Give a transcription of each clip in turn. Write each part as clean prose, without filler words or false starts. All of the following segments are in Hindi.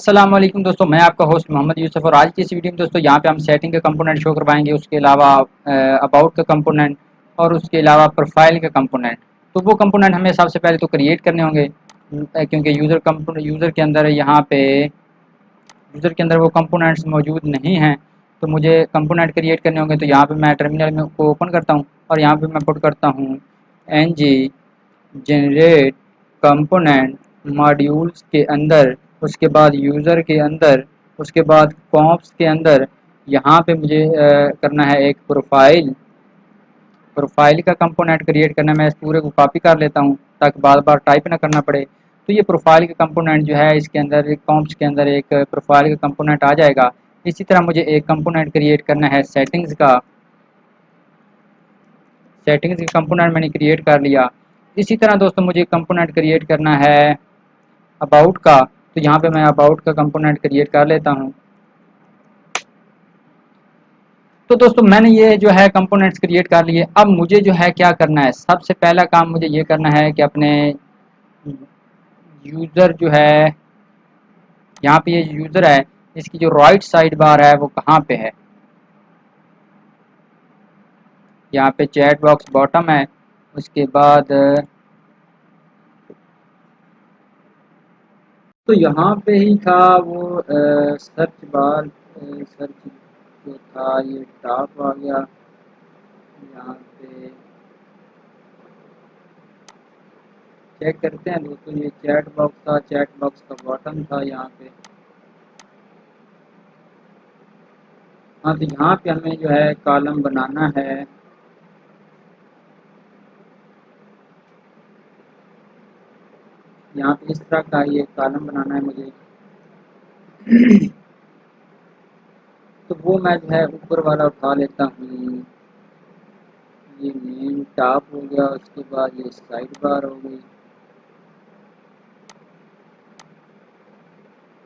अस्सलाम वालेकुम दोस्तों, मैं आपका होस्ट मोहम्मद यूसुफ और आज की इस वीडियो में दोस्तों यहाँ पे हम सेटिंग के कंपोनेंट शो करवाएंगे। उसके अलावा अबाउट का कंपोनेंट और उसके अलावा प्रोफाइल का कंपोनेंट। तो वो कंपोनेंट हमें सबसे पहले तो क्रिएट करने होंगे, क्योंकि यूज़र के अंदर वो कंपोनेंट्स मौजूद नहीं हैं। तो मुझे कंपोनेंट क्रिएट करने होंगे। तो यहाँ पे मैं टर्मिनल में को ओपन करता हूँ और यहाँ पे मैं पुट करता हूँ ng जनरेट कंपोनेंट मॉड्यूल्स के अंदर, उसके बाद यूज़र के अंदर, उसके बाद कॉम्प्स के अंदर यहाँ पे मुझे करना है एक प्रोफाइल का कंपोनेंट क्रिएट करना। मैं इस पूरे को कॉपी कर लेता हूँ ताकि बार बार टाइप ना करना पड़े। तो ये प्रोफाइल का कंपोनेंट जो है इसके अंदर एक कॉम्प्स के अंदर एक प्रोफाइल का कंपोनेंट आ जाएगा। इसी तरह मुझे एक कंपोनेंट क्रिएट करना है सेटिंग्स का कंपोनेंट मैंने क्रिएट कर लिया। इसी तरह दोस्तों मुझे कंपोनेंट क्रिएट करना है अबाउट का। तो यहाँ पे मैं अबाउट का कंपोनेंट क्रिएट कर लेता हूँ। तो दोस्तों मैंने ये जो है कंपोनेंट्स क्रिएट कर लिए। अब मुझे जो है क्या करना है, सबसे पहला काम मुझे ये करना है कि अपने यूज़र जो है, यहाँ पे ये यूज़र है, इसकी जो राइट साइड बार है वो कहाँ पे है। यहाँ पे चैट बॉक्स बॉटम है। उसके बाद तो यहाँ पे ही था वो सर्च बार, सर्च जो था ये टॉप आ गया। यहाँ पे चेक करते हैं दोस्तों, ये चैट बॉक्स था, चैट बॉक्स का बॉटम था यहाँ पे। हाँ, तो यहाँ पे हमें जो है कॉलम बनाना है। यहाँ पे इस तरह का ये कॉलम बनाना है मुझे। तो वो मैं जो है ऊपर वाला उठा लेता हूँ। ये मेन टॉप हो गया, उसके बाद ये साइड बार हो गई।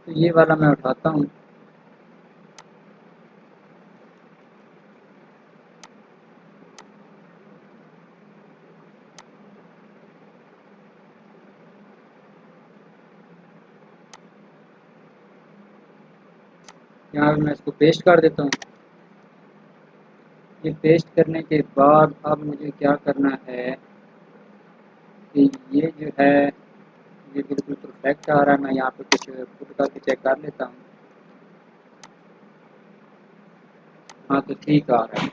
तो ये वाला मैं उठाता हूँ। यहाँ पे मैं इसको पेस्ट कर देता हूँ। ये पेस्ट करने के बाद अब मुझे क्या करना है कि ये जो है ये बिल्कुल परफेक्ट आ रहा है। मैं यहाँ पे कुछ पुट करके चेक कर लेता हूँ। हाँ, तो ठीक आ रहा है।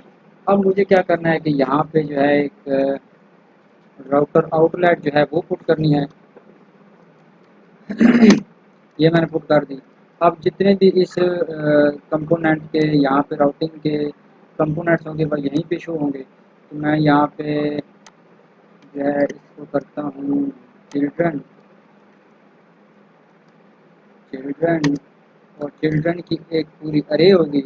अब मुझे क्या करना है कि यहाँ पे जो है एक राउटर आउटलेट जो है वो पुट करनी है। ये मैंने पुट कर दी। अब जितने भी इस कंपोनेंट के यहाँ पे राउटिंग के कंपोनेंट्स होंगे वह यहीं पे शो होंगे। तो मैं यहाँ पे जो है इसको करता हूँ चिल्ड्रन चिल्ड्रन और चिल्ड्रन की एक पूरी अरे होगी।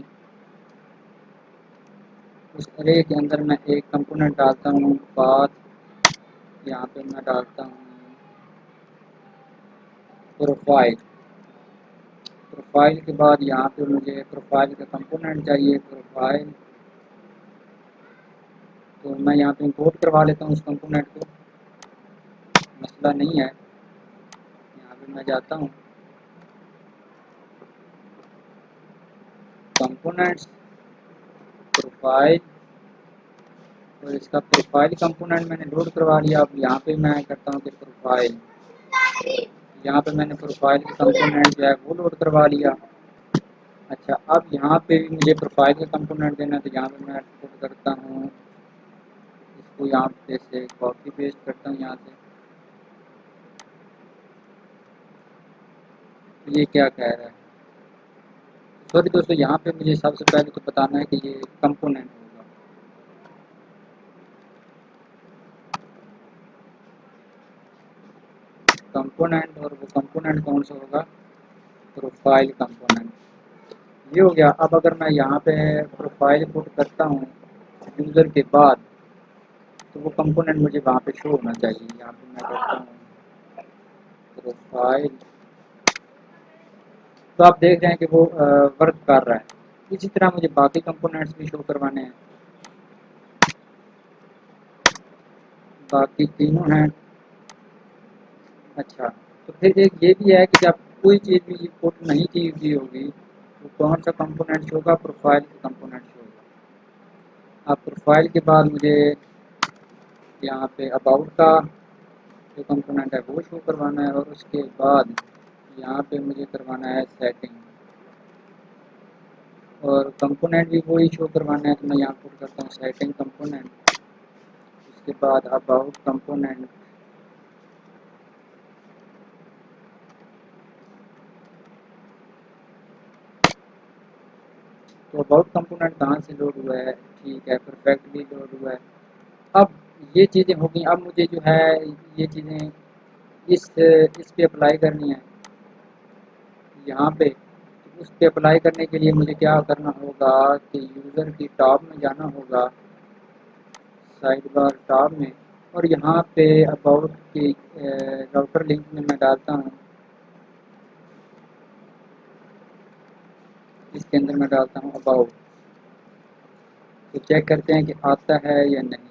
उस अरे के अंदर मैं एक कंपोनेंट डालता हूँ पाथ। यहाँ पे मैं डालता हूँ प्रोफाइल। प्रोफाइल के बाद यहाँ पे मुझे प्रोफाइल का कंपोनेंट चाहिए प्रोफाइल। तो मैं यहाँ पे इंपोर्ट करवा लेता हूँ उस कंपोनेंट को, मसला नहीं है। यहाँ पे मैं जाता हूँ कंपोनेंट्स, प्रोफाइल, और इसका प्रोफाइल कंपोनेंट मैंने लोड करवा लिया। अब यहाँ पे मैं करता हूँ कि प्रोफाइल, यहाँ पे मैंने प्रोफाइल का कंपोनेंट जो है वो लोड करवा लिया। अच्छा, अब यहाँ पे भी मुझे प्रोफाइल का कंपोनेंट देना है। तो यहाँ पे मैं पुट करता हूँ इसको, यहाँ पे से कॉपी पेस्ट करता हूँ यहाँ से। तो ये क्या कह रहा है, सॉरी दोस्तों, यहाँ पे मुझे सबसे पहले तो बताना है कि ये कंपोनेंट होगा। कंपोनेंट, और वो कंपोनेंट कौन सा होगा, प्रोफाइल कंपोनेंट। ये हो गया। अब अगर मैं यहाँ पे प्रोफाइल पुट करता हूँ यूज़र के बाद, तो वो कंपोनेंट मुझे वहाँ पे शो होना चाहिए। यहाँ पे मैं करता हूँ प्रोफाइल। तो आप देख रहे हैं कि वो वर्क कर रहा है। इसी तरह मुझे बाकी कंपोनेंट्स भी शो करवाने हैं। बाकी तीनों हैं। अच्छा, तो फिर एक ये भी है कि जब कोई चीज़ भी इंपोर्ट नहीं की होगी तो कौन सा कंपोनेंट शो होगा, प्रोफाइल का कंपोनेंट शो होगा। अब प्रोफाइल के बाद मुझे यहाँ पे अबाउट का जो कंपोनेंट है वो शो करवाना है, और उसके बाद यहाँ पे मुझे करवाना है सेटिंग, और कंपोनेंट भी वही शो करवाना है। तो मैं यहाँ पुट करता हूँ सेटिंग कंपोनेंट, उसके बाद अबाउट कंपोनेंट, तो अबाउट कंपोनेंट कहाँ से लोड हुआ है, ठीक है, परफेक्टली लोड हुआ है। अब ये चीज़ें होगी, अब मुझे जो है ये चीज़ें इस पे अप्लाई करनी है यहाँ पे। तो उस पे अप्लाई करने के लिए मुझे क्या करना होगा कि यूज़र की टॉप में जाना होगा, साइड बार टॉप में, और यहाँ पे अबाउट की राउटर लिंक में मैं डालता हूँ, इसके अंदर मैं डालता हूँ अबाउट। तो चेक करते हैं कि आता है या नहीं।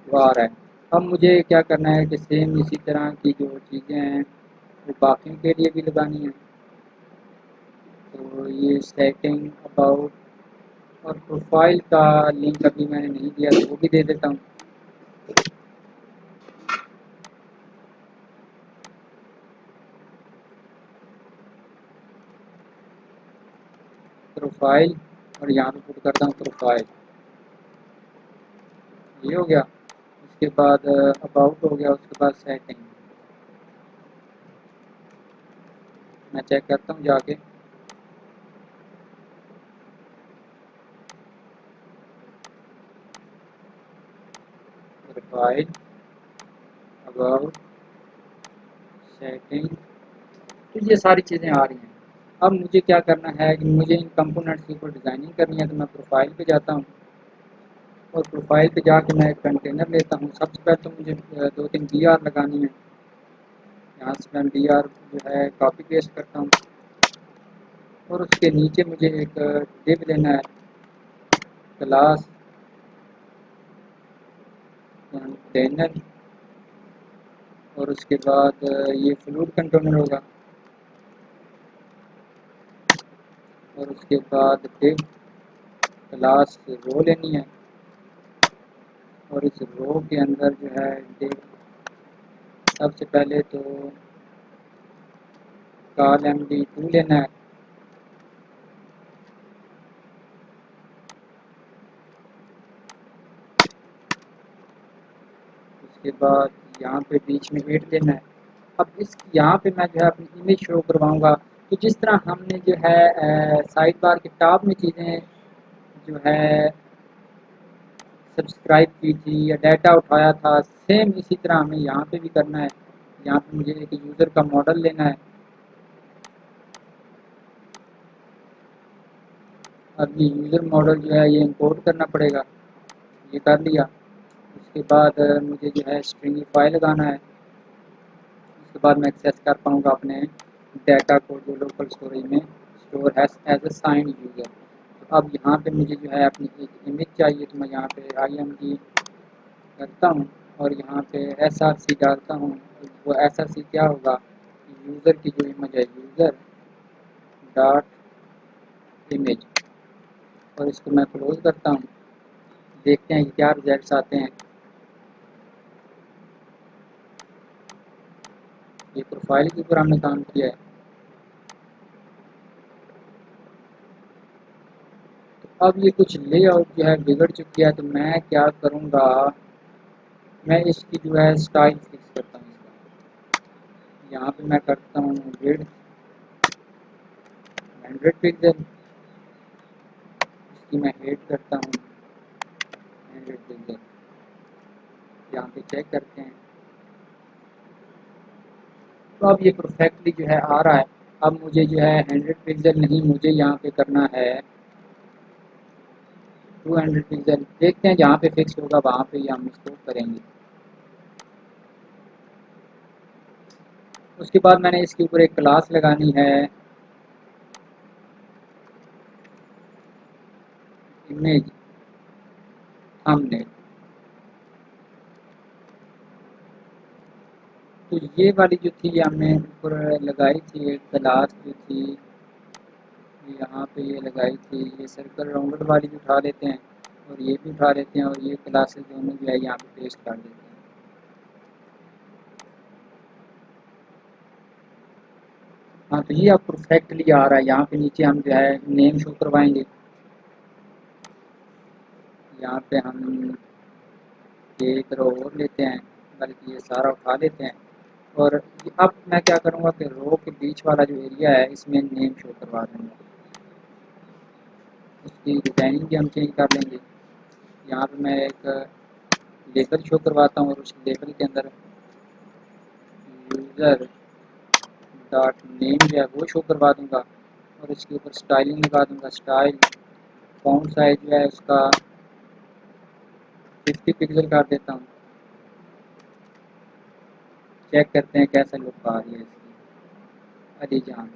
तो आ रहा है। अब मुझे क्या करना है कि सेम इसी तरह की जो चीज़ें हैं वो बाकियों के लिए भी लगानी है। तो ये सेटिंग, अबाउट और प्रोफाइल का लिंक अभी मैंने नहीं दिया तो वो भी दे देता हूँ। प्रोफाइल, और यहाँ पे पुट करता हूँ प्रोफाइल, ये हो गया। उसके बाद अबाउट हो गया, उसके बाद सेटिंग। मैं चेक करता हूँ जाके, प्रोफाइल, अबाउट, सेटिंग, तो ये सारी चीज़ें आ रही हैं। अब मुझे क्या करना है कि मुझे इन कंपोनेंट्स के ऊपर डिज़ाइनिंग करनी है। तो मैं प्रोफाइल पे जाता हूँ, और प्रोफाइल पे जाके मैं एक कंटेनर लेता हूँ। सबसे पहले तो मुझे 2-3 BR लगानी है। यहाँ से मैं BR जो है कॉपी पेस्ट करता हूँ, और उसके नीचे मुझे एक डिव लेना है, क्लास कंटेनर, और उसके बाद ये फ्लूइड कंटेनर होगा, और उसके बाद डिव क्लास रो लेनी है, और इस रो के अंदर जो है डिव सबसे पहले तो कॉल MD2 लेना है। उसके बाद यहाँ पे बीच में 8 लेना है। अब इस यहाँ पे मैं जो है अपनी इमेज शो करवाऊँगा। तो जिस तरह हमने जो है साइड बार के टॉप में चीज़ें जो है सब्सक्राइब की थी या डाटा उठाया था, सेम इसी तरह हमें यहाँ पे भी करना है। यहाँ पे मुझे एक यूज़र का मॉडल लेना है। अब ये यूज़र मॉडल जो है ये इंपोर्ट करना पड़ेगा, ये कर लिया। उसके बाद मुझे जो है स्ट्रिंगिफाई लगाना है। उसके बाद मैं एक्सेस कर पाऊँगा अपने डाटा को जो लोकल स्टोरेज में स्टोर है एज अ साइंड यूज़र। तो अब यहाँ पे मुझे जो है अपनी एक इमेज चाहिए, तो मैं यहाँ पे IMG करता हूँ, और यहाँ पे SRC डालता हूँ। वो SRC क्या होगा, यूज़र की जो इमेज है, यूज़र डॉट इमेज, और इसको मैं क्लोज करता हूँ। देखते हैं कि क्या रिजल्ट्स आते हैं। ये प्रोफाइल के ऊपर हमने काम किया है। तो अब ये कुछ लेआउट जो है बिगड़ चुकी है, तो मैं क्या करूँगा, मैं इसकी जो है स्टाइल फिक्स करता हूँ इसका। यहाँ पे मैं करता हूँ विड्थ 100 पिक्सल, इसकी मैं हेड करता हूँ 100 पिक्सल। यहाँ पे चेक करते हैं, तो अब ये परफेक्टली जो है आ रहा है। अब मुझे जो है 100 पिक्सल नहीं, मुझे यहाँ पे करना है 200 पिक्सल। देखते हैं जहाँ पे फिक्स होगा वहाँ पे ही हम इसको करेंगे। उसके बाद मैंने इसके ऊपर एक क्लास लगानी है, इमेज थंबनेल। तो ये वाली जो थी हमने ऊपर लगाई थी, एक क्लास जो थी यहाँ पे ये लगाई थी, ये सर्कल राउंडर वाली भी उठा लेते हैं और ये भी उठा लेते हैं और ये क्लासेस दोनों जो है यहाँ पे पेस्ट कर देते हैं। हाँ, तो ये अब परफेक्टली आ रहा है। यहाँ पे नीचे हम जो है नेम शो करवाएंगे। यहाँ पे हम एक रो और लेते हैं, बल्कि ये सारा उठा लेते हैं और अब मैं क्या करूँगा कि रो के बीच वाला जो एरिया है इसमें नेम शो करवा दूँगा। उसकी डिज़ाइनिंग भी हम चेंज कर लेंगे। यहाँ पे मैं एक लेबल शो करवाता हूँ और उस लेबल के अंदर यूज़र डॉट नेम जो है वो शो करवा दूँगा और इसके ऊपर स्टाइलिंग लगा दूँगा। स्टाइल फॉन्ट साइज जो है उसका 50 पिक्सल कर देता हूँ। चेक करते हैं कैसा लुक आ रही है इसकी। अली जान,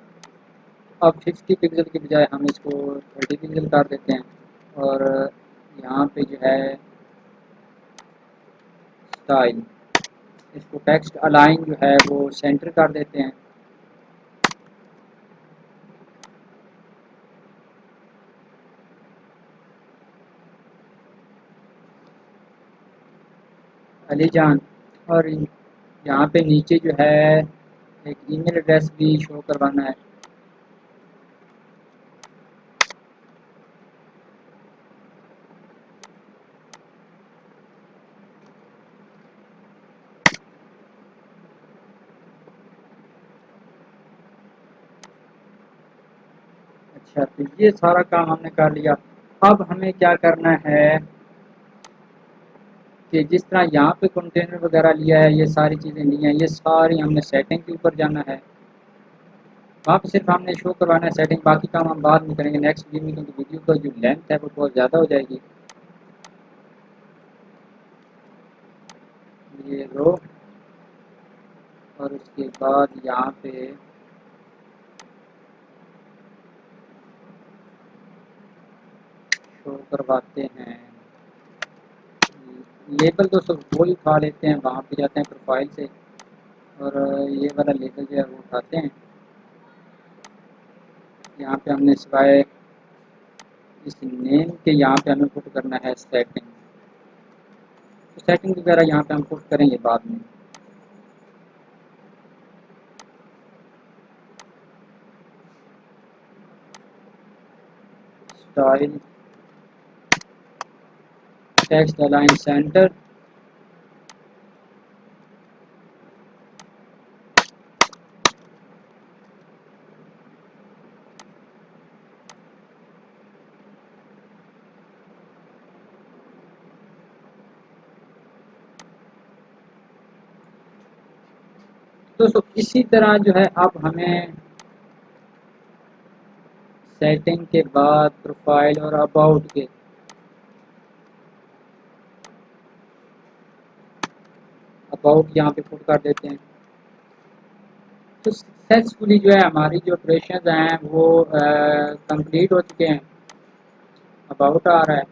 अब 50 पिक्सल के बजाय हम इसको 30 पिक्सल कर देते हैं और यहाँ पे जो है स्टाइल, इसको टेक्स्ट अलाइन जो है वो सेंटर कर देते हैं। अली जान, और यहाँ पे नीचे जो है एक ईमेल एड्रेस भी शो करवाना है। अच्छा, तो ये सारा काम हमने कर लिया। अब हमें क्या करना है कि जिस तरह यहाँ पे कंटेनर वगैरह लिया है, ये सारी चीज़ें ली हैं, ये सारी हमने सेटिंग के ऊपर जाना है। वहाँ पे सिर्फ हमने शो करवाना है सेटिंग, बाकी काम हम बाद में करेंगे नेक्स्ट वीडियो में, क्योंकि वीडियो का जो लेंथ है वो बहुत ज़्यादा हो जाएगी। ये रो और उसके बाद यहाँ पे शो करवाते हैं लेबल। दोस्तों वो ही उठा लेते हैं, वहाँ पे जाते हैं प्रोफाइल से और ये वाला लेबल जो है वो उठाते हैं। यहाँ पे हमने सिवाय इस नेम के यहाँ पे हमें पुट करना है सेटिंग। तो सेटिंग वगैरह यहाँ पे हम पुट करेंगे बाद में। स्टाइल टेक्स्ट अलाइन सेंटर, दोस्तों इसी तरह जो है अब हमें सेटिंग के बाद प्रोफाइल और अबाउट के अबाउट यहाँ पे पुट कर देते हैं। तो सक्सेसफुली जो है हमारी जो ऑपरेशन हैं वो कंप्लीट हो चुके हैं। अबाउट आ रहा है।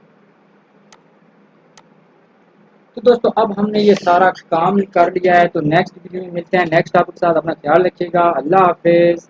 तो दोस्तों अब हमने ये सारा काम कर लिया है, तो नेक्स्ट वीडियो में मिलते हैं नेक्स्ट टॉपिक के साथ। अपना ख्याल रखिएगा। अल्लाह हाफिज़।